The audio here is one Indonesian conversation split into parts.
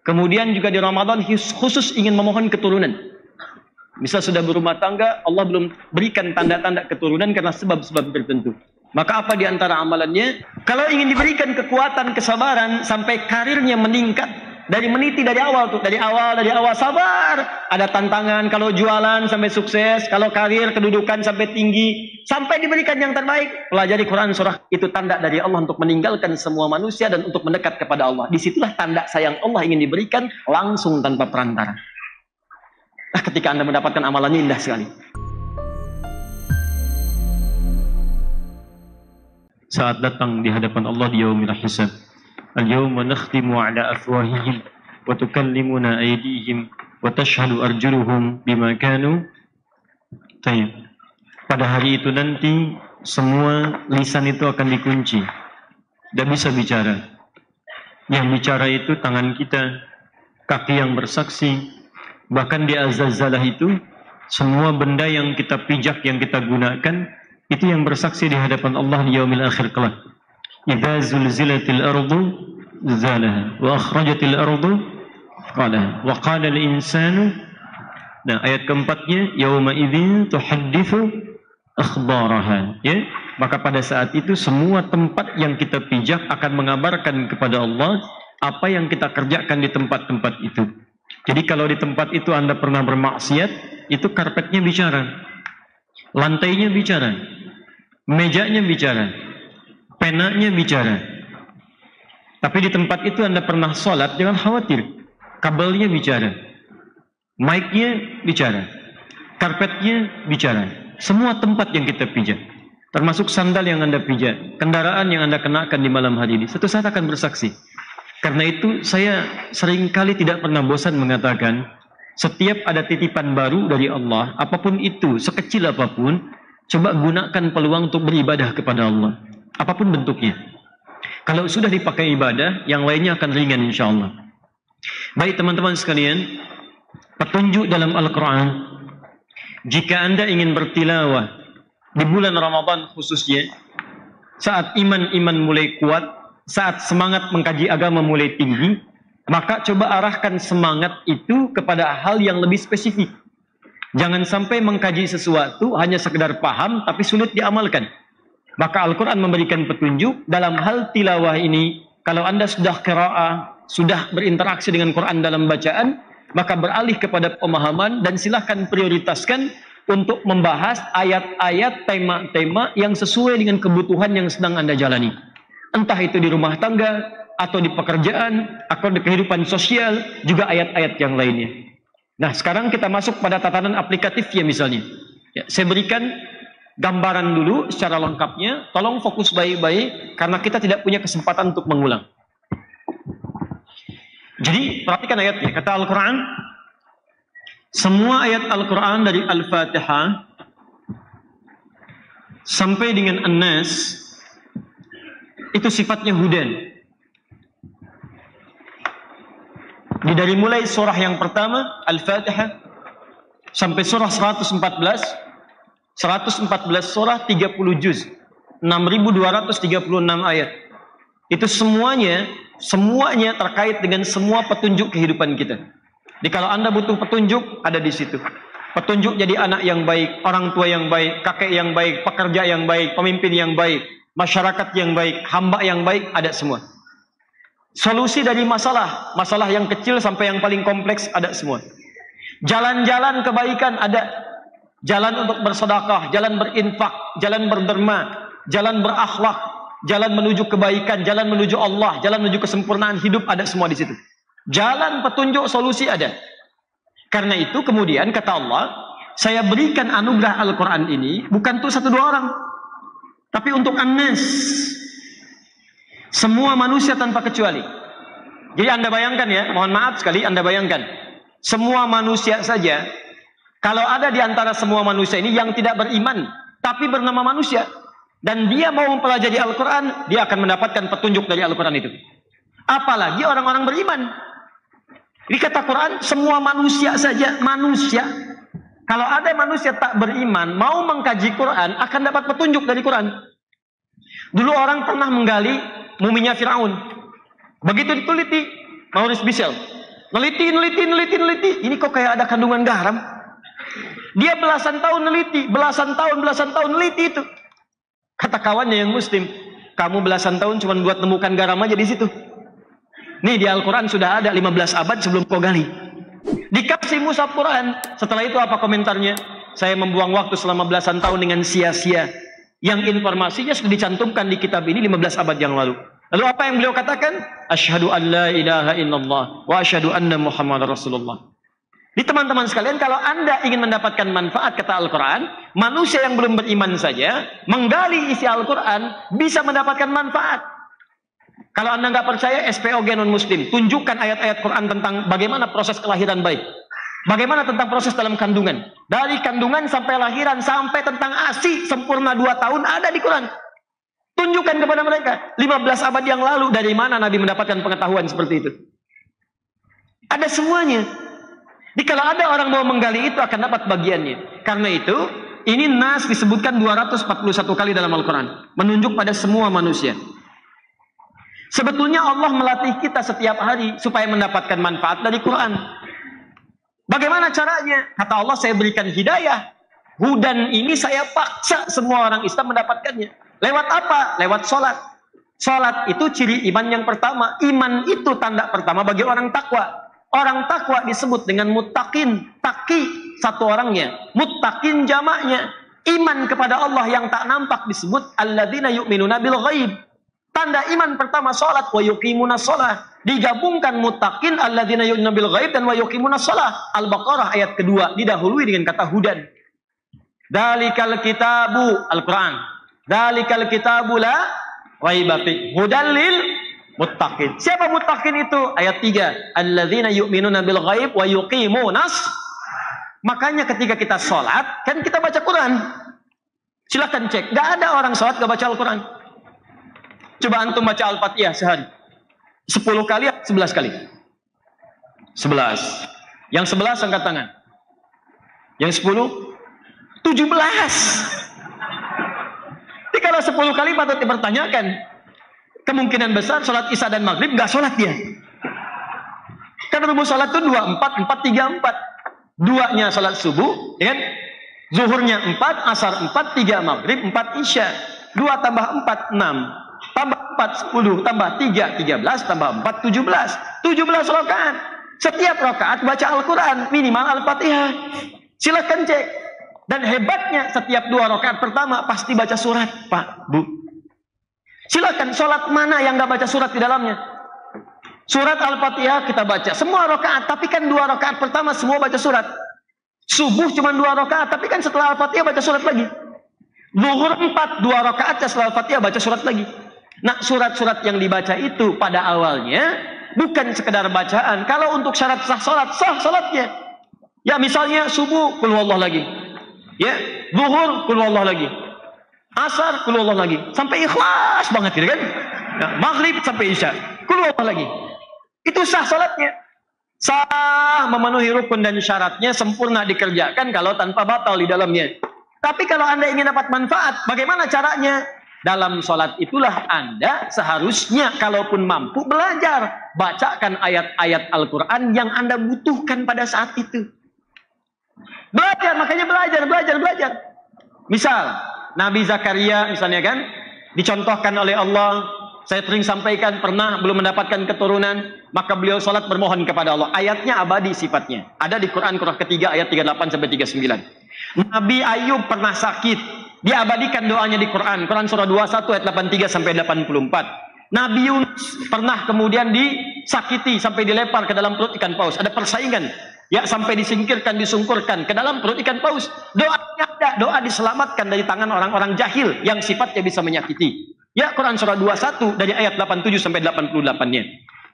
Kemudian juga di Ramadan khusus ingin memohon keturunan. Misal sudah berumah tangga, Allah belum berikan tanda-tanda keturunan karena sebab-sebab tertentu. Maka apa di antara amalannya? Kalau ingin diberikan kekuatan, kesabaran sampai karirnya meningkat, dari meniti dari awal tuh, dari awal sabar. Ada tantangan, kalau jualan sampai sukses, kalau karir kedudukan sampai tinggi, sampai diberikan yang terbaik. Pelajari Quran surah itu tanda dari Allah untuk meninggalkan semua manusia dan untuk mendekat kepada Allah. Disitulah tanda sayang Allah ingin diberikan langsung tanpa perantara. Nah, ketika Anda mendapatkan amalannya indah sekali. Saat datang di hadapan Allah di yaumil hisab. Al-yawma nakhtimu ala afwahihim wa tukallimuna aydihim wa tashhadu arjuluhum bima kanu. Pada hari itu nanti semua lisan itu akan dikunci. Tidak bisa bicara. Yang bicara itu tangan kita, kaki yang bersaksi, bahkan di azzalah itu semua benda yang kita pijak, yang kita gunakan, itu yang bersaksi di hadapan Allah di yaumil akhir kelak. Idza zulzilatil ardu zilzalaha wa akhrajatil ardu qalaha wa qala al insanu. Nah, ayat keempatnya yauma idzin tuhadditsu akhbaraha, ya. Maka pada saat itu semua tempat yang kita pijak akan mengabarkan kepada Allah apa yang kita kerjakan di tempat-tempat itu. Jadi kalau di tempat itu Anda pernah bermaksiat, itu karpetnya bicara, lantainya bicara, mejanya bicara, penanya bicara. Tapi di tempat itu Anda pernah sholat, jangan khawatir, kabelnya bicara, mic-nya bicara, karpetnya bicara. Semua tempat yang kita pijak, termasuk sandal yang Anda pijak, kendaraan yang Anda kenakan di malam hari ini, suatu saat akan bersaksi. Karena itu saya seringkali tidak pernah bosan mengatakan, setiap ada titipan baru dari Allah, apapun itu, sekecil apapun, coba gunakan peluang untuk beribadah kepada Allah, apapun bentuknya. Kalau sudah dipakai ibadah, yang lainnya akan ringan insya Allah. Baik teman-teman sekalian, petunjuk dalam Al-Quran, jika Anda ingin bertilawah di bulan Ramadan khususnya, saat iman mulai kuat, saat semangat mengkaji agama mulai tinggi, maka coba arahkan semangat itu kepada hal yang lebih spesifik. Jangan sampai mengkaji sesuatu hanya sekedar paham tapi sulit diamalkan. Maka Al-Quran memberikan petunjuk dalam hal tilawah ini. Kalau Anda sudah qiraah, sudah berinteraksi dengan Quran dalam bacaan, maka beralih kepada pemahaman dan silahkan prioritaskan untuk membahas ayat-ayat, tema-tema yang sesuai dengan kebutuhan yang sedang Anda jalani. Entah itu di rumah tangga, atau di pekerjaan, atau di kehidupan sosial, juga ayat-ayat yang lainnya. Nah, sekarang kita masuk pada tatanan aplikatifnya misalnya. Ya, saya berikan gambaran dulu secara lengkapnya. Tolong fokus baik-baik, karena kita tidak punya kesempatan untuk mengulang. Jadi, perhatikan ayatnya. Kata Al-Quran, semua ayat Al-Quran dari Al-Fatihah sampai dengan An-Nas, itu sifatnya hudan. Dari mulai surah yang pertama, Al-Fatihah, sampai surah 114 surah, 30 juz, 6.236 ayat. Itu semuanya terkait dengan semua petunjuk kehidupan kita. Jadi kalau Anda butuh petunjuk, ada di situ. Petunjuk jadi anak yang baik, orang tua yang baik, kakek yang baik, pekerja yang baik, pemimpin yang baik, masyarakat yang baik, hamba yang baik, ada semua. Solusi dari masalah yang kecil sampai yang paling kompleks, ada semua. Jalan-jalan kebaikan ada. Jalan untuk bersedekah, jalan berinfak, jalan berderma, jalan berakhlak, jalan menuju kebaikan, jalan menuju Allah, jalan menuju kesempurnaan hidup, ada semua di situ. Jalan petunjuk solusi ada. Karena itu kemudian kata Allah, saya berikan anugerah Al-Quran ini bukan untuk 1-2 orang, tapi untuk An-Nas, semua manusia tanpa kecuali. Jadi Anda bayangkan ya, mohon maaf sekali, Anda bayangkan, semua manusia saja, kalau ada di antara semua manusia ini yang tidak beriman, tapi bernama manusia, dan dia mau mempelajari Al-Quran, dia akan mendapatkan petunjuk dari Al-Quran itu. Apalagi orang-orang beriman. Di kata Quran, semua manusia saja, manusia. Kalau ada manusia tak beriman, mau mengkaji Quran, akan dapat petunjuk dari Quran. Dulu orang pernah menggali muminya Fir'aun. Begitu diteliti, Maurice Bissell, Neliti. Ini kok kayak ada kandungan garam? Dia belasan tahun neliti, belasan tahun neliti itu. Kata kawannya yang muslim, kamu belasan tahun cuma buat nemukan garam aja di situ. Nih di Al-Quran sudah ada 15 abad sebelum kau gali. Dikasih mushaf Quran. Setelah itu apa komentarnya? Saya membuang waktu selama belasan tahun dengan sia-sia. Yang informasinya sudah dicantumkan di kitab ini 15 abad yang lalu. Lalu apa yang beliau katakan? Asyhadu an la ilaha illallah wa asyhadu anna Muhammadar Rasulullah. Di teman-teman sekalian, kalau Anda ingin mendapatkan manfaat kata Al-Quran, manusia yang belum beriman saja menggali isi Al-Quran bisa mendapatkan manfaat. Kalau Anda nggak percaya, SPOG non-muslim, tunjukkan ayat-ayat Quran tentang bagaimana proses kelahiran bayi. Bagaimana tentang proses dalam kandungan. Dari kandungan sampai lahiran, sampai tentang ASI sempurna 2 tahun ada di Quran. Tunjukkan kepada mereka. 15 abad yang lalu, dari mana Nabi mendapatkan pengetahuan seperti itu? Ada semuanya. Jadi kalau ada orang mau menggali itu akan dapat bagiannya. Karena itu, ini nas disebutkan 241 kali dalam Al-Quran. Menunjuk pada semua manusia. Sebetulnya Allah melatih kita setiap hari supaya mendapatkan manfaat dari Quran. Bagaimana caranya? Kata Allah, saya berikan hidayah. Hudan ini saya paksa semua orang Islam mendapatkannya. Lewat apa? Lewat sholat. Sholat itu ciri iman yang pertama. Iman itu tanda pertama bagi orang takwa. Orang takwa disebut dengan muttaqin. Taqi satu orangnya, muttaqin jamaknya. Iman kepada Allah yang tak nampak disebut alladzina yu'minuna bil ghaib. Tanda iman pertama salat, wa yuqimunas shalah. Digabungkan muttaqin alladzina yu'minuna bil ghaib dan wa yuqimunas shalah. Al-Baqarah ayat kedua didahului dengan kata hudan. Dalikal kitabu, Al-Quran. Dalikal kitabu la raiba fi hudan lil muttaqin. Siapa muttaqin itu? Ayat 3. Alladzina yu'minuna bil ghaib wa yuqimunas. Makanya ketika kita sholat, kan kita baca Quran. Silahkan cek. Gak ada orang sholat gak baca Al-Quran. Coba antum baca Al-Fatihah sehari. 10 kali, 11 kali. 11. Yang 11 angkat tangan. Yang 10, 17. Jadi kalau 10 kali patut dipertanyakan. Kemungkinan besar sholat isya dan maghrib nggak sholat dia. Karena rumus sholat itu 2, 4, 4, 3, 4. Duanya sholat subuh, ya kan? Zuhurnya 4, asar 4, 3 maghrib, 4 isya. 2 tambah 4, 6. Tambah 4, 10. Tambah 3, 13. Tambah 4, 17. 17 rakaat. Setiap rakaat baca Al-Quran. Minimal Al-Fatihah. Silakan cek. Dan hebatnya setiap 2 rakaat pertama pasti baca surat, Pak, Bu. Silakan, sholat mana yang gak baca surat di dalamnya? Surat Al-Fatihah kita baca semua rakaat, tapi kan 2 rakaat pertama semua baca surat. Subuh cuma 2 rakaat, tapi kan setelah Al-Fatihah baca surat lagi. Zuhur 4, 2 rakaat setelah Al-Fatihah baca surat lagi. Nah, surat-surat yang dibaca itu pada awalnya bukan sekedar bacaan. Kalau untuk syarat sah sholatnya. Ya misalnya subuh qul huwallahu lagi. Ya, zuhur qul huwallahu lagi. Asar, qul huwallahu lagi. Sampai ikhlas banget gitu kan. Nah, maghrib sampai isya. Qul huwallahu lagi. Itu sah salatnya. Sah, memenuhi rukun dan syaratnya, sempurna dikerjakan kalau tanpa batal di dalamnya. Tapi kalau Anda ingin dapat manfaat, bagaimana caranya? Dalam salat itulah Anda seharusnya kalaupun mampu belajar. Bacakan ayat-ayat Al-Quran yang Anda butuhkan pada saat itu. Belajar, makanya belajar. Misal, Nabi Zakaria misalnya kan, dicontohkan oleh Allah, saya sering sampaikan, pernah belum mendapatkan keturunan, maka beliau sholat bermohon kepada Allah. Ayatnya abadi sifatnya. Ada di Quran surah ketiga ayat 38-39. Nabi Ayub pernah sakit, diabadikan doanya di Quran. Quran surah 21 ayat 83-84. Nabi Yunus pernah kemudian disakiti sampai dilempar ke dalam perut ikan paus. Ada persaingan. Ya, sampai disingkirkan, disungkurkan ke dalam perut ikan paus. Doanya ada, doa diselamatkan dari tangan orang-orang jahil yang sifatnya bisa menyakiti. Ya, Quran surah 21 dari ayat 87-88-nya.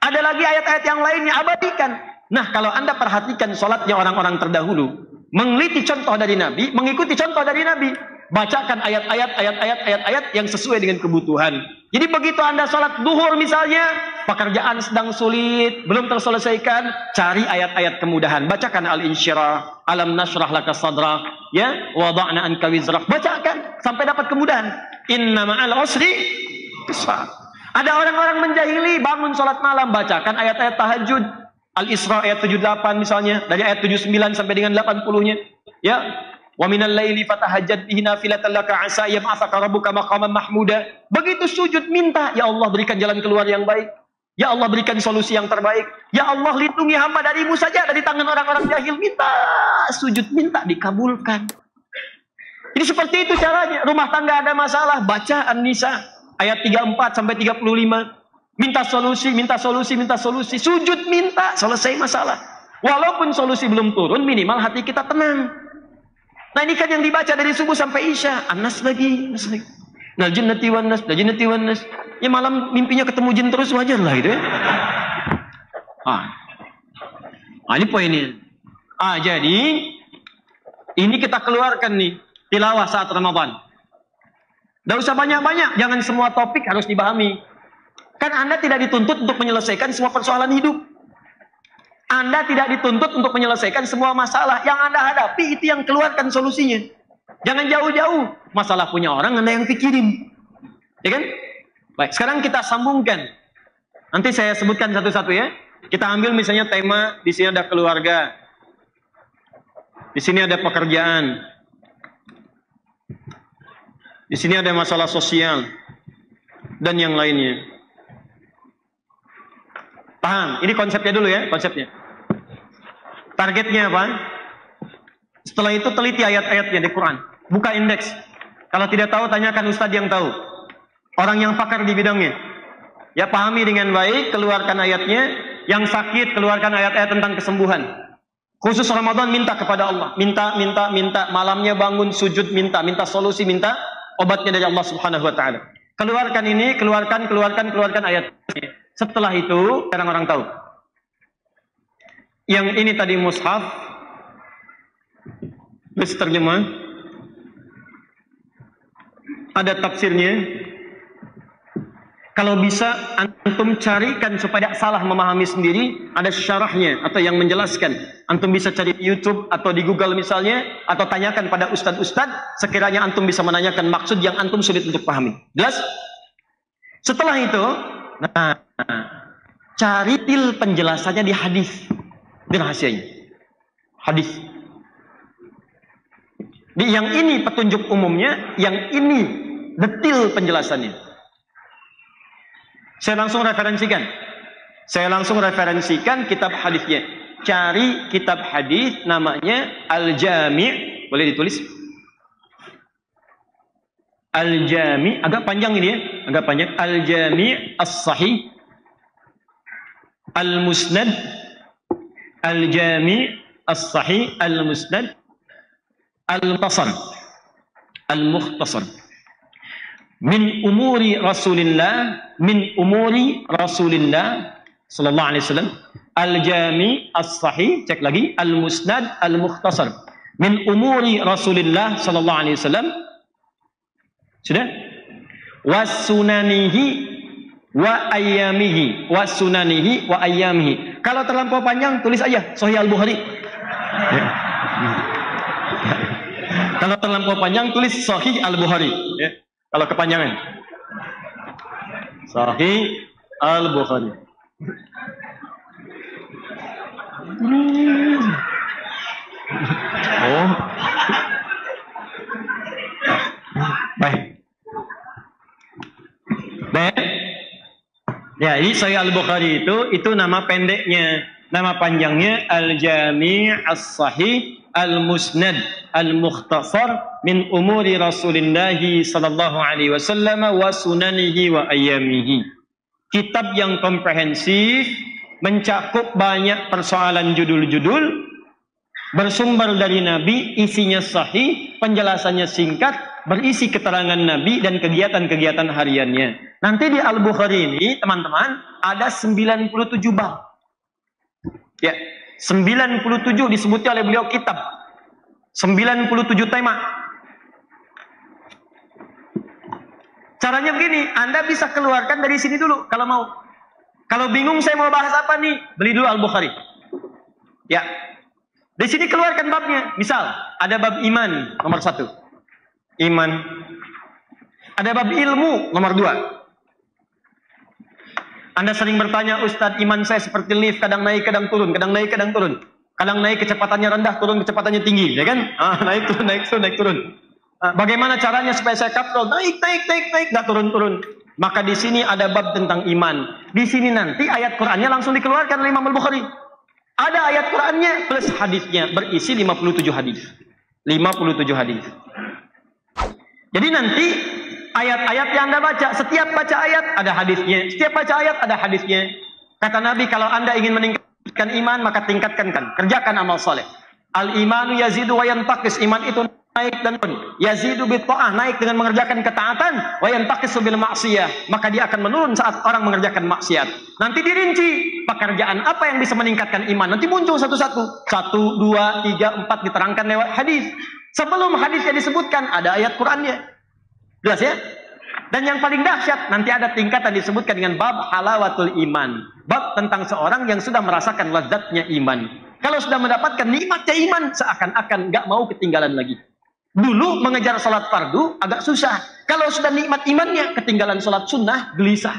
Ada lagi ayat-ayat yang lainnya, abadikan. Nah, kalau Anda perhatikan sholatnya orang-orang terdahulu, meneliti contoh dari Nabi, mengikuti contoh dari Nabi, bacakan ayat-ayat yang sesuai dengan kebutuhan. Jadi begitu Anda sholat duhur misalnya, pekerjaan sedang sulit, belum terselesaikan, cari ayat-ayat kemudahan. Bacakan Al-Insyirah, Alam nashrah laka sadrak, ya, wada'na anka wizrak. Bacakan sampai dapat kemudahan. Inna ma'al usri yusra. Ada orang-orang menjahili, bangun sholat malam, bacakan ayat-ayat tahajud. Al-Isra ayat 78 misalnya, dari ayat 79 sampai dengan 80-nya. Ya. Wa minal laili fatahajjad bihi nafilatan laka asa yab'atsaka rabbuka maqaman mahmuda. Begitu sujud minta, ya Allah berikan jalan keluar yang baik. Ya Allah berikan solusi yang terbaik. Ya Allah lindungi hamba darimu saja dari tangan orang-orang jahil. Minta, sujud minta dikabulkan. Jadi seperti itu caranya. Rumah tangga ada masalah, baca An-Nisa ayat 34 sampai 35. Minta solusi, minta solusi, minta solusi. Sujud minta, selesai masalah. Walaupun solusi belum turun, minimal hati kita tenang. Nah ini kan yang dibaca dari subuh sampai isya. An-Nas lagi, Nas lagi. Nal jinnati wan nas, nal jinnati wan nas. Ya malam mimpinya ketemu jin terus, wajar lah itu ya. Ini poinnya. Jadi ini kita keluarkan nih tilawah saat Ramadan. Tidak usah banyak-banyak, jangan semua topik harus dipahami. Kan Anda tidak dituntut untuk menyelesaikan semua persoalan hidup. Anda tidak dituntut untuk menyelesaikan semua masalah. Yang Anda hadapi itu yang keluarkan solusinya. Jangan jauh-jauh. Masalah punya orang Anda yang pikirin. Ya kan? Baik, sekarang kita sambungkan. Nanti saya sebutkan satu-satu ya. Kita ambil misalnya tema, di sini ada keluarga. Di sini ada pekerjaan. Di sini ada masalah sosial. Dan yang lainnya. Paham? Ini konsepnya dulu ya, konsepnya. Targetnya apa? Setelah itu teliti ayat-ayatnya di Quran. Buka indeks. Kalau tidak tahu, tanyakan ustadz yang tahu. Orang yang pakar di bidangnya. Ya pahami dengan baik, keluarkan ayatnya. Yang sakit, keluarkan ayat-ayat tentang kesembuhan. Khusus Ramadan, minta kepada Allah. Minta. Malamnya bangun, sujud, minta solusi, minta obatnya dari Allah Subhanahu Wa Taala. Keluarkan ini, keluarkan ayatnya. Setelah itu, sekarang orang tahu. Yang ini tadi mushaf, terus terjemah, ada tafsirnya. Kalau bisa antum carikan supaya salah memahami sendiri, ada syarahnya atau yang menjelaskan. Antum bisa cari di YouTube atau di Google misalnya, atau tanyakan pada ustadz-ustadz, sekiranya antum bisa menanyakan maksud yang antum sulit untuk pahami. Jelas? Setelah itu, cari til penjelasannya di hadis. Ini rahasianya. Hadis. Yang ini petunjuk umumnya, yang ini detil penjelasannya. Saya langsung referensikan kitab hadisnya. Cari kitab hadis namanya Al-Jami', boleh ditulis? Al-Jami', agak panjang ini ya, agak panjang. Al-Jami' As-Sahih Al-Musnad, Al-Jami' As-Sahih Al-Musnad Al-Mukhtasar, Al-Mukhtasar min umuri Rasulillah sallallahu alaihi wasallam. Al-Jami' As-Sahih, cek lagi, Al-Musnad Al-Mukhtasar min umuri Rasulillah sallallahu alaihi wasallam. Sudah? Wasunanihi wa ayyamihi, wasunanihi wa ayyamihi. Kalau terlampau panjang tulis aja Sahih Al-Bukhari. Ya. Kalau terlampau panjang tulis Sahih Al-Bukhari, ya. Kalau kepanjangan Sahih Al-Bukhari. Oh. Baik. Ya, ini Sahih Al-Bukhari itu nama pendeknya. Nama panjangnya Al-Jami' As-Sahih Al-Musnad Al-Mukhtasar min umuri Rasulillah sallallahu alaihi wasallam wa sunanihi wa ayyamihi. Kitab yang komprehensif, mencakup banyak persoalan judul-judul, bersumber dari Nabi, isinya sahih, penjelasannya singkat, berisi keterangan Nabi dan kegiatan-kegiatan hariannya. Nanti di Al-Bukhari ini, teman-teman, ada 97 bab. Ya, 97 disebutnya oleh beliau kitab. 97 tema. Caranya begini, Anda bisa keluarkan dari sini dulu kalau mau. Kalau bingung saya mau bahas apa nih, beli dulu Al-Bukhari. Ya. Di sini keluarkan babnya. Misal, ada bab iman nomor 1. Iman. Ada bab ilmu nomor 2. Anda sering bertanya, Ustadz, iman saya seperti lift, kadang naik, kadang turun, kadang naik, kadang turun. Kadang naik kecepatannya rendah, turun kecepatannya tinggi, ya kan? Naik turun, naik turun, naik turun. Bagaimana caranya supaya saya kaprol? Naik, nggak turun-turun. Maka di sini ada bab tentang iman. Di sini nanti ayat Qur'annya langsung dikeluarkan oleh Imam Al-Bukhari. Ada ayat Qur'annya plus hadisnya, berisi 57 hadis. 57 hadis. Jadi nanti ayat-ayat yang Anda baca, setiap baca ayat ada hadisnya, setiap baca ayat ada hadisnya. Kata Nabi, kalau Anda ingin meningkatkan iman, maka tingkatkan, kerjakan amal soleh. Al-imanu yazidu wa yantaqis, iman itu naik dan turun. Yazidu bit ta'ah, naik dengan mengerjakan ketaatan, wa yantaqisu bil maksiyah, maka dia akan menurun saat orang mengerjakan maksiat. Nanti dirinci pekerjaan apa yang bisa meningkatkan iman. Nanti muncul satu-satu. 1, 2, 3, 4 diterangkan lewat hadis. Sebelum hadisnya disebutkan ada ayat Qur'annya. Jelas ya? Dan yang paling dahsyat, nanti ada tingkatan disebutkan dengan bab halawatul iman. Bab tentang seorang yang sudah merasakan lezatnya iman. Kalau sudah mendapatkan nikmatnya iman, seakan-akan nggak mau ketinggalan lagi. Dulu mengejar salat fardu agak susah. Kalau sudah nikmat imannya, ketinggalan salat sunnah gelisah.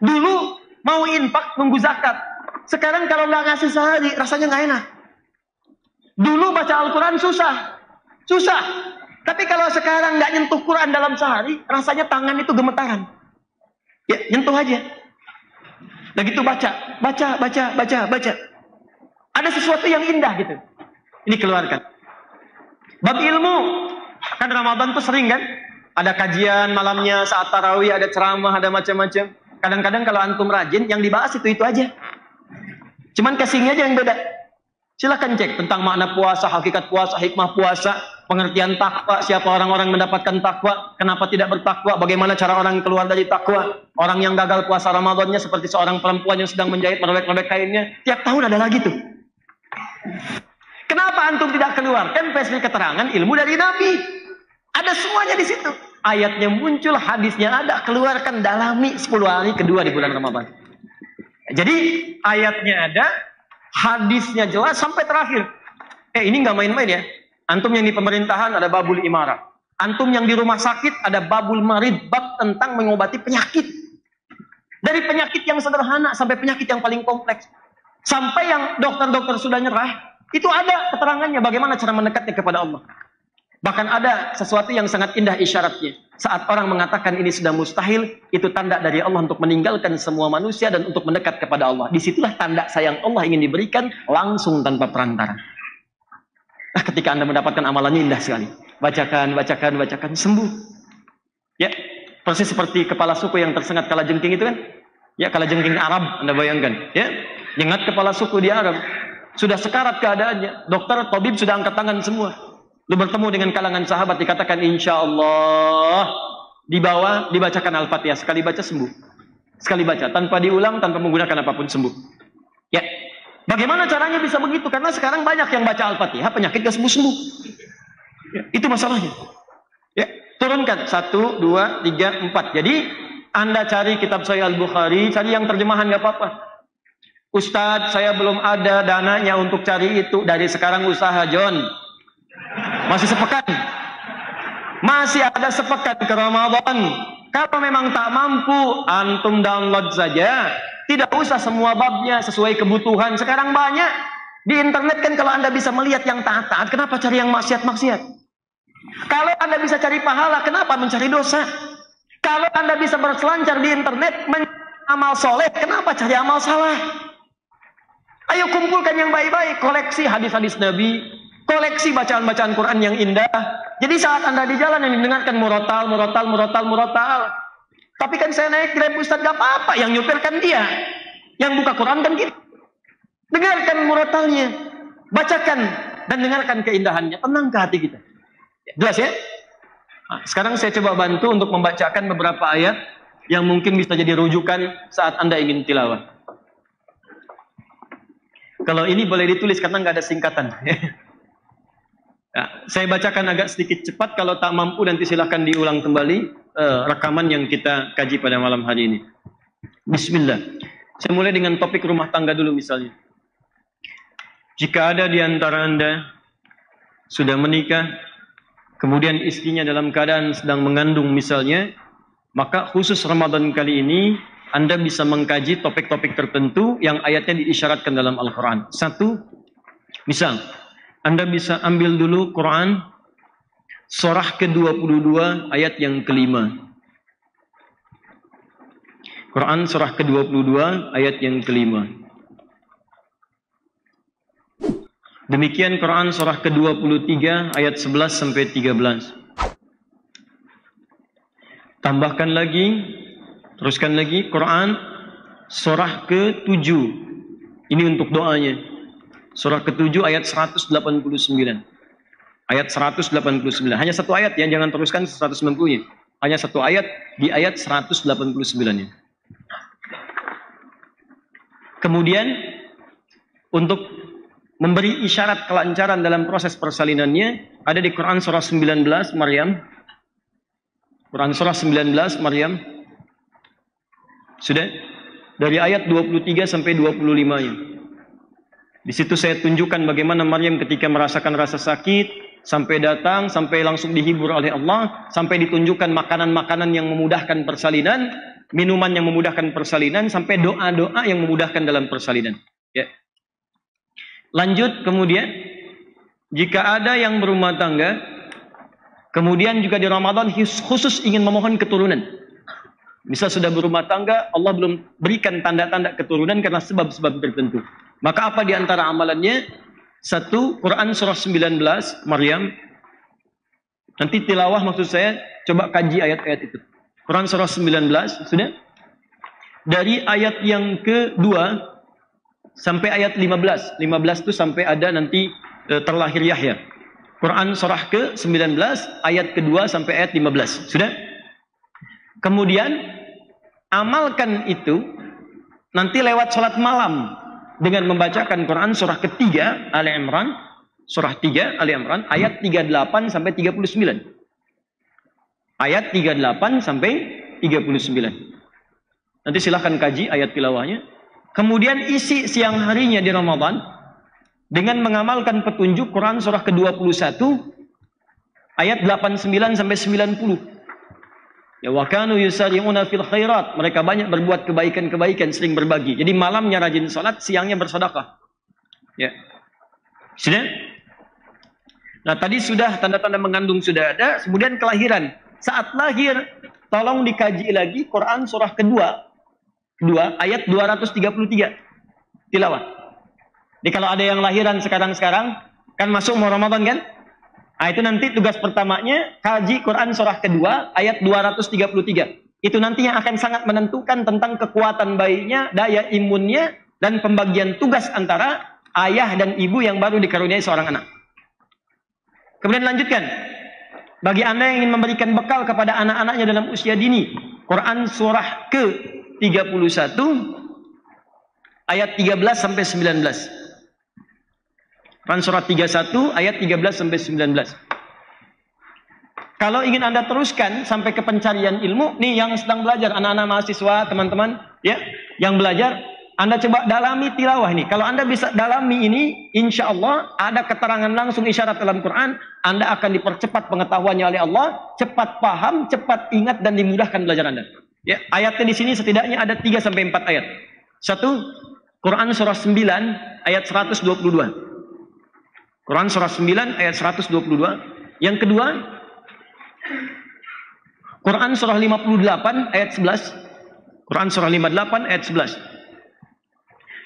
Dulu mau infak nunggu zakat. Sekarang kalau nggak ngasih sehari, rasanya nggak enak. Dulu baca Al-Quran susah. Tapi kalau sekarang nggak nyentuh Quran dalam sehari, rasanya tangan itu gemetaran. Ya, nyentuh aja. Begitu baca. Ada sesuatu yang indah gitu. Ini keluarkan. Bab ilmu. Kan Ramadan tuh sering kan? Ada kajian malamnya, saat tarawih, ada ceramah, ada macam-macam. Kadang-kadang kalau antum rajin, yang dibahas itu aja. Cuman casingnya aja yang beda. Silahkan cek tentang makna puasa, hakikat puasa, hikmah puasa, pengertian takwa, siapa orang-orang mendapatkan takwa, kenapa tidak bertakwa, bagaimana cara orang keluar dari takwa. Orang yang gagal puasa Ramadannya seperti seorang perempuan yang sedang menjahit, merobek-robek kainnya. Tiap tahun ada lagi tuh. Kenapa antum tidak keluarkan versi keterangan ilmu dari Nabi? Ada semuanya di situ. Ayatnya muncul, hadisnya ada, keluarkan, dalami 10 hari kedua di bulan Ramadan. Jadi ayatnya ada, hadisnya jelas sampai terakhir. Ini nggak main-main ya. Antum yang di pemerintahan ada babul imarah. Antum yang di rumah sakit ada babul marid, bab tentang mengobati penyakit. Dari penyakit yang sederhana sampai penyakit yang paling kompleks. Sampai yang dokter-dokter sudah nyerah, itu ada keterangannya bagaimana cara mendekatnya kepada Allah. Bahkan ada sesuatu yang sangat indah isyaratnya. Saat orang mengatakan ini sudah mustahil, itu tanda dari Allah untuk meninggalkan semua manusia dan untuk mendekat kepada Allah. Disitulah tanda sayang Allah ingin diberikan langsung tanpa perantara. Nah, ketika Anda mendapatkan amalannya indah sekali. Bacakan, sembuh. Ya, persis seperti kepala suku yang tersengat kalajengking itu kan. Ya, kalajengking Arab, Anda bayangkan. Ya, nyengat kepala suku di Arab. Sudah sekarat keadaannya. Dokter, tabib sudah angkat tangan semua. Lu bertemu dengan kalangan sahabat, dikatakan insya Allah. Di bawah dibacakan Al-Fatihah. Sekali baca sembuh. Sekali baca. Tanpa diulang, tanpa menggunakan apapun sembuh. Ya. Bagaimana caranya bisa begitu? Karena sekarang banyak yang baca Al-Fatihah, penyakit gak sembuh-sembuh. Ya, itu masalahnya. Ya. Turunkan. 1, 2, 3, 4. Jadi, Anda cari kitab Sahih Al-Bukhari, cari yang terjemahan gak apa-apa. Ustadz, saya belum ada dananya untuk cari itu. Dari sekarang usaha, John. Masih sepekan. Masih ada sepekan ke Ramadan. Kalau memang tak mampu, antum download saja. Tidak usah semua babnya sesuai kebutuhan. Sekarang banyak. Di internet kan kalau Anda bisa melihat yang taat-taat, kenapa cari yang maksiat-maksiat? Kalau Anda bisa cari pahala, kenapa mencari dosa? Kalau Anda bisa berselancar di internet, amal soleh, kenapa cari amal salah? Ayo kumpulkan yang baik-baik, koleksi hadis-hadis Nabi, koleksi bacaan-bacaan Quran yang indah. Jadi saat Anda di jalan yang mendengarkan murotal. Tapi kan saya naik Grab Ustaz, gak apa-apa, yang nyupirkan dia. Yang buka Quran kan kita. Dengarkan murotalnya, bacakan dan dengarkan keindahannya, tenang ke hati kita. Jelas ya? Nah, sekarang saya coba bantu untuk membacakan beberapa ayat yang mungkin bisa jadi rujukan saat Anda ingin tilawah. Kalau ini boleh ditulis karena nggak ada singkatan. Nah, saya bacakan agak sedikit cepat. Kalau tak mampu nanti silahkan diulang kembali rekaman yang kita kaji pada malam hari ini. Bismillah. Saya mulai dengan topik rumah tangga dulu misalnya. Jika ada di antara Anda sudah menikah, kemudian istrinya dalam keadaan sedang mengandung misalnya, maka khusus Ramadan kali ini Anda bisa mengkaji topik-topik tertentu yang ayatnya diisyaratkan dalam Al-Quran. Satu, misal, Anda bisa ambil dulu Quran surah ke-22 ayat yang kelima. Quran surah ke-22 ayat yang kelima. Demikian Quran surah ke-23 ayat 11 sampai 13. Tambahkan lagi, teruskan lagi Quran surah ke-7. Ini untuk doanya. Surah ke-7 ayat 189. Ayat 189. Hanya satu ayat ya, jangan teruskan 190-nya. Hanya satu ayat di ayat 189-nya. Kemudian untuk memberi isyarat kelancaran dalam proses persalinannya ada di Quran surah 19 Maryam. Quran surah 19 Maryam. Sudah? Dari ayat 23 sampai 25-nya. Di situ saya tunjukkan bagaimana Maryam ketika merasakan rasa sakit sampai datang, sampai langsung dihibur oleh Allah, sampai ditunjukkan makanan-makanan yang memudahkan persalinan, minuman yang memudahkan persalinan, sampai doa-doa yang memudahkan dalam persalinan. Ya. Lanjut kemudian, jika ada yang berumah tangga, kemudian juga di Ramadan khusus ingin memohon keturunan. Misal sudah berumah tangga, Allah belum berikan tanda-tanda keturunan karena sebab-sebab tertentu. Maka apa di antara amalannya? Satu, Quran surah 19 Maryam. Nanti tilawah maksud saya, coba kaji ayat-ayat itu. Quran surah 19, sudah? Dari ayat yang kedua sampai ayat 15. 15 itu sampai ada nanti terlahir Yahya. Quran surah ke-19 ayat kedua sampai ayat 15. Sudah? Kemudian amalkan itu nanti lewat sholat malam dengan membacakan Quran surah ketiga Ali Imran, surah 3 Ali Imran ayat 38 sampai 39. Ayat 38 sampai 39. Nanti silahkan kaji ayat tilawahnya. Kemudian isi siang harinya di Ramadan dengan mengamalkan petunjuk Quran surah ke-21 ayat 89 sampai 90. Ya wa kanu yusari'una fil khairat. Mereka banyak berbuat kebaikan-kebaikan, sering berbagi. Jadi malamnya rajin salat, siangnya bersedekah. Ya. Sudah? Nah, tadi sudah tanda-tanda mengandung sudah ada, kemudian kelahiran. Saat lahir, tolong dikaji lagi Quran surah kedua ayat 233 tilawah. Jadi kalau ada yang lahiran sekarang-sekarang kan masuk mau Ramadan kan? Nah, itu nanti tugas pertamanya kaji Quran surah kedua ayat 233. Itu nanti yang akan sangat menentukan tentang kekuatan bayinya, daya imunnya, dan pembagian tugas antara ayah dan ibu yang baru dikaruniai seorang anak. Kemudian lanjutkan. Bagi Anda yang ingin memberikan bekal kepada anak-anaknya dalam usia dini, Quran surah ke-31 ayat 13 sampai 19. Quran surah 31 ayat 13 sampai 19. Kalau ingin Anda teruskan sampai ke pencarian ilmu, nih yang sedang belajar, anak-anak mahasiswa, teman-teman, ya, yang belajar, Anda coba dalami tilawah ini. Kalau Anda bisa dalami ini, insya Allah ada keterangan langsung isyarat dalam Quran, Anda akan dipercepat pengetahuannya oleh Allah, cepat paham, cepat ingat, dan dimudahkan belajar Anda. Ya, ayatnya di sini setidaknya ada 3 sampai 4 ayat. Satu, Quran surah 9 ayat 122. Quran surah 9 ayat 122. Yang kedua, Quran surah 58 ayat 11. Quran surah 58 ayat 11.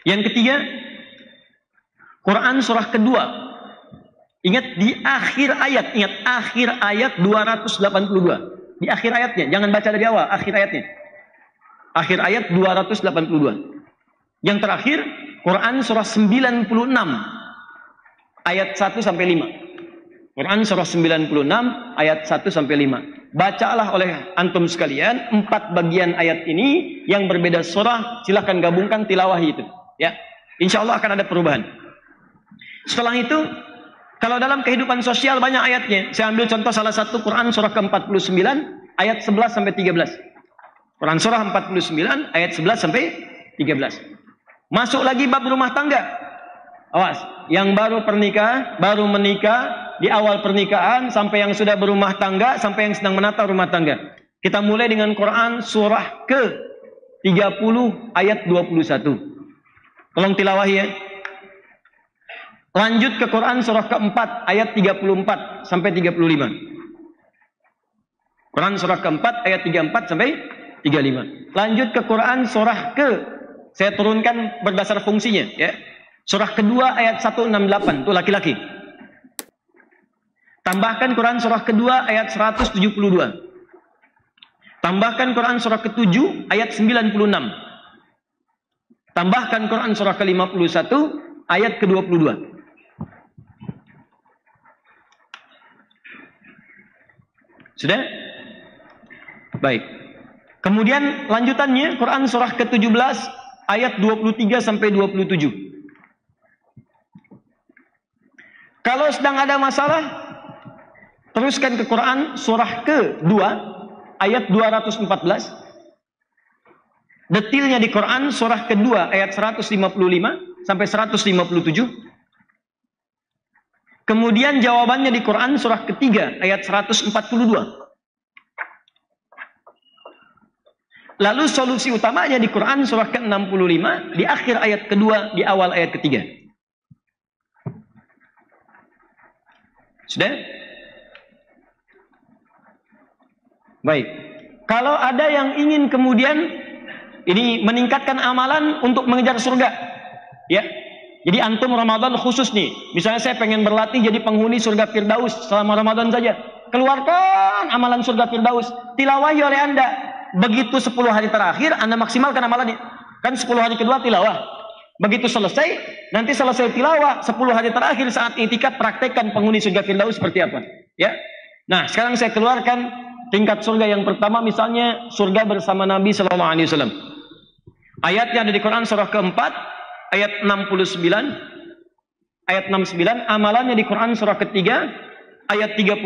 Yang ketiga, Quran surah kedua. Ingat di akhir ayat, ingat akhir ayat 282. Di akhir ayatnya, jangan baca dari awal, akhir ayatnya. Akhir ayat 282. Yang terakhir, Quran surah 96 ayat 1 sampai 5. Quran surah 96 ayat 1 sampai 5. Bacalah oleh antum sekalian 4 bagian ayat ini yang berbeda surah, silahkan gabungkan tilawahi itu. Ya, insya Allah akan ada perubahan. Setelah itu, kalau dalam kehidupan sosial banyak ayatnya. Saya ambil contoh salah satu Quran surah ke-49 ayat 11 sampai 13. Quran surah 49 ayat 11 sampai 13. Masuk lagi bab rumah tangga. Awas, yang baru menikah, di awal pernikahan, sampai yang sudah berumah tangga, sampai yang sedang menata rumah tangga. Kita mulai dengan Quran surah 30 ayat 21. Tolong tilawah ya. Lanjut ke Quran surah keempat ayat 34 sampai 35. Quran surah keempat ayat 34 sampai 35. Lanjut ke Quran surah saya turunkan berdasar fungsinya ya. Surah kedua ayat 168 itu laki-laki. Tambahkan Quran surah kedua ayat 172. Tambahkan Quran surah ke-7 ayat 96. Tambahkan Quran surah ke-51 ayat ke-22. Sudah? Baik. Kemudian lanjutannya Quran surah ke-17 ayat 23 sampai 27. Kalau sedang ada masalah, teruskan ke Quran surah ke-2 ayat 214. Detilnya di Quran surah kedua ayat 155 sampai 157. Kemudian jawabannya di Quran surah ketiga ayat 142. Lalu solusi utamanya di Quran surah ke-65 di akhir ayat kedua di awal ayat ketiga. Sudah? Baik. Kalau ada yang ingin kemudian ini meningkatkan amalan untuk mengejar surga, ya. Jadi antum Ramadan khusus nih. Misalnya saya pengen berlatih jadi penghuni surga Firdaus selama Ramadan saja. Keluarkan amalan surga Firdaus. Tilawahi oleh Anda. Begitu 10 hari terakhir Anda maksimalkan amalannya. Kan 10 hari kedua tilawah. Begitu selesai, nanti selesai tilawah 10 hari terakhir saat i'tikaf praktekkan penghuni surga Firdaus seperti apa. Ya. Nah, sekarang saya keluarkan tingkat surga yang pertama, misalnya surga bersama Nabi sallallahu alaihi wasallam. Ayatnya ada di Quran surah keempat ayat 69, ayat 69, amalannya di Quran surah ketiga, ayat 31,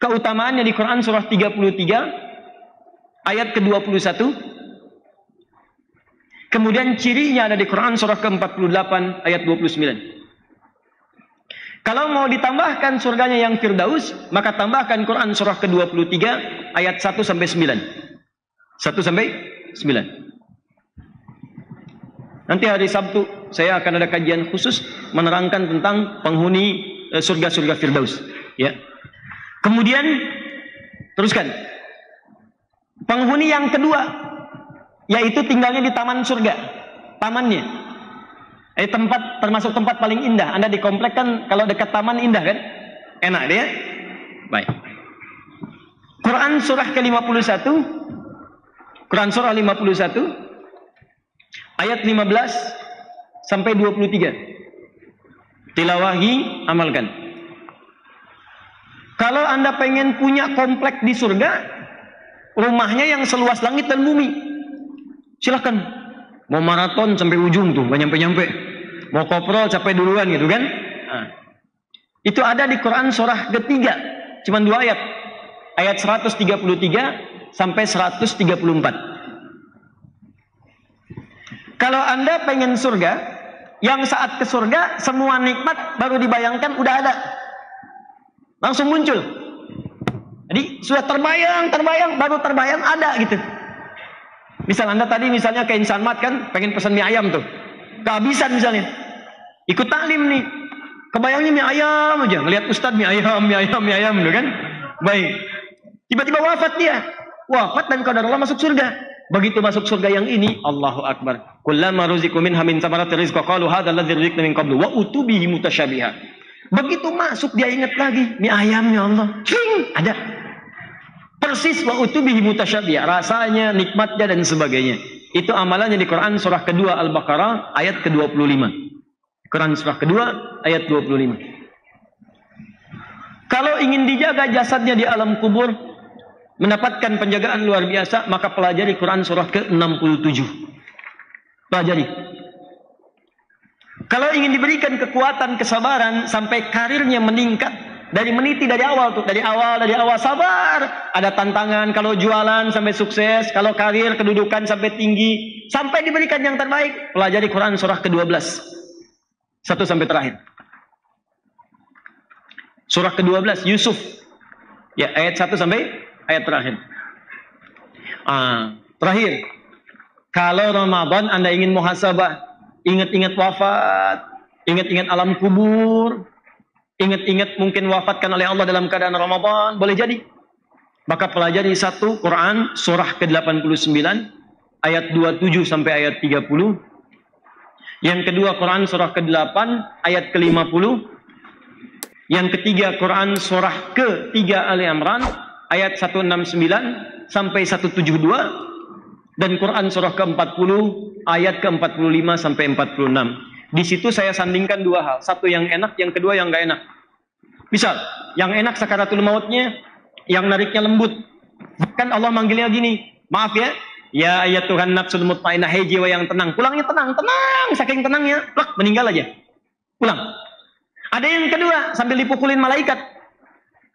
keutamaannya di Quran surah 33, ayat ke-21, kemudian cirinya ada di Quran surah ke-48, ayat 29. Kalau mau ditambahkan surganya yang Firdaus, maka tambahkan Quran surah ke-23, ayat 1 sampai 9. 1 sampai 9. Nanti hari Sabtu saya akan ada kajian khusus menerangkan tentang penghuni surga-surga Firdaus. Ya. Kemudian teruskan. Penghuni yang kedua, yaitu tinggalnya di taman surga, tamannya. Tempat termasuk tempat paling indah. Anda di komplek kan kalau dekat taman indah kan? Enak dia. Baik. Quran surah ke-51. Quran surah 51. Ayat 15 sampai 23. Tilawahi, amalkan. Kalau Anda pengen punya komplek di surga, rumahnya yang seluas langit dan bumi, silahkan. Mau maraton sampai ujung tuh, gak nyampe-nyampe. Mau koprol sampai duluan gitu kan. Nah, itu ada di Quran surah ketiga, cuma 2 ayat. Ayat 133 sampai 134. Kalau Anda pengen surga, yang saat ke surga semua nikmat baru dibayangkan udah ada, langsung muncul. Jadi sudah terbayang, baru terbayang ada gitu. Misal Anda tadi misalnya ke Insan Mat kan, pengen pesan mie ayam tuh, kehabisan misalnya, ikut taklim nih, kebayangnya mie ayam aja, ngelihat Ustadz mie ayam tuh kan. Baik, tiba-tiba wafat dia, wafat dan qadarullah masuk surga. Begitu masuk surga yang ini, Allahu Akbar. Kullama ruziqu minha min thamarati rizqa qalu hadzal ladzi ruziqna min qablu wa utubihi mutasyabiha. Begitu masuk dia ingat lagi, mie ayam ya Allah. Ada. Persis wa utubihi mutasyabiha, rasanya, nikmatnya dan sebagainya. Itu amalannya di Quran surah kedua Al-Baqarah ayat ke-25. Quran surah kedua ayat 25. Kalau ingin dijaga jasadnya di alam kubur, mendapatkan penjagaan luar biasa, maka pelajari Quran surah ke-67. Pelajari. Kalau ingin diberikan kekuatan, kesabaran sampai karirnya meningkat, dari meniti dari awal tuh, dari awal sabar, ada tantangan, kalau jualan sampai sukses, kalau karir kedudukan sampai tinggi, sampai diberikan yang terbaik, pelajari Quran surah ke-12. 1 sampai terakhir. Surah ke-12 Yusuf. Ya, ayat 1 sampai ayat terakhir. Terakhir, kalau Ramadan Anda ingin muhasabah, ingat-ingat wafat, ingat-ingat alam kubur, ingat-ingat mungkin wafatkan oleh Allah dalam keadaan Ramadan, boleh jadi. Maka pelajari satu Quran surah ke-89 ayat 27 sampai ayat 30. Yang kedua Quran surah ke-8 ayat ke-50. Yang ketiga Quran surah ke-3 Ali Imran ayat 169 sampai 172. Dan Quran surah ke-40 ayat ke-45 sampai 46. Di situ saya sandingkan dua hal. Satu yang enak, yang kedua yang nggak enak. Misal, yang enak sakaratul mautnya, yang nariknya lembut. Kan Allah manggilnya gini, maaf ya, ya ayat Tuhan nafsul mutmainnah, hei jiwa yang tenang. Pulangnya tenang, saking tenangnya, plak, meninggal aja. Pulang. Ada yang kedua, sambil dipukulin malaikat.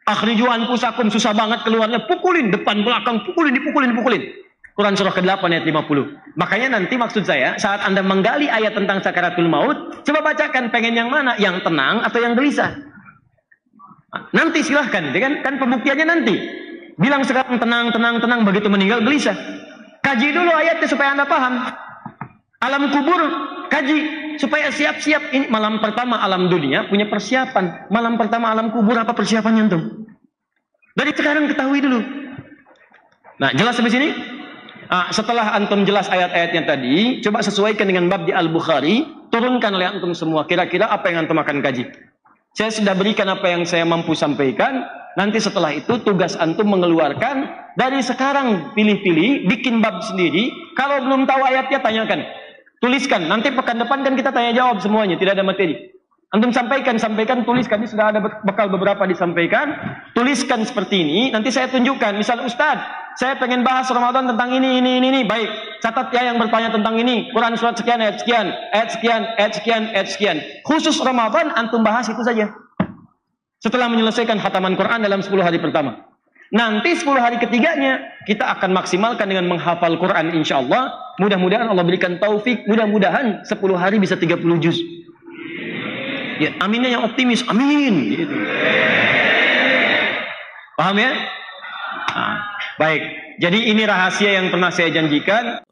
Akhriju anfusakum, susah banget keluarnya, pukulin, depan belakang, dipukulin. Quran surah ke-8 ayat 50. Makanya nanti maksud saya, saat Anda menggali ayat tentang sakaratul maut, coba bacakan pengen yang mana, yang tenang atau yang gelisah. Nanti silahkan, kan pembuktiannya nanti. Bilang sekarang tenang, begitu meninggal gelisah. Kaji dulu ayatnya supaya Anda paham. Alam kubur, kaji supaya siap-siap. Ini malam pertama alam dunia punya persiapan. Malam pertama alam kubur apa persiapannya tuh? Dari sekarang ketahui dulu. Nah, jelas sampai sini? Setelah antum jelas ayat-ayatnya tadi, coba sesuaikan dengan bab di Al-Bukhari, turunkan oleh antum semua. Kira-kira apa yang antum akan kaji? Saya sudah berikan apa yang saya mampu sampaikan. Nanti setelah itu tugas antum mengeluarkan. Dari sekarang pilih-pilih, bikin bab sendiri. Kalau belum tahu ayatnya tanyakan, tuliskan. Nanti pekan depan kan kita tanya jawab semuanya, tidak ada materi. Antum sampaikan, tuliskan. Ini sudah ada bekal beberapa disampaikan. Tuliskan seperti ini, nanti saya tunjukkan. Misal, Ustadz, saya pengen bahas Ramadan tentang ini. Baik, catat ya yang bertanya tentang ini. Quran surat sekian, ayat sekian. Khusus Ramadan, antum bahas itu saja. Setelah menyelesaikan khataman Quran dalam 10 hari pertama. Nanti 10 hari ketiganya, kita akan maksimalkan dengan menghafal Quran insya Allah. Mudah-mudahan Allah berikan taufik. Mudah-mudahan 10 hari bisa 30 juz. Ya, aminnya yang optimis, amin. Gitu. Paham ya? Baik, jadi ini rahasia yang pernah saya janjikan.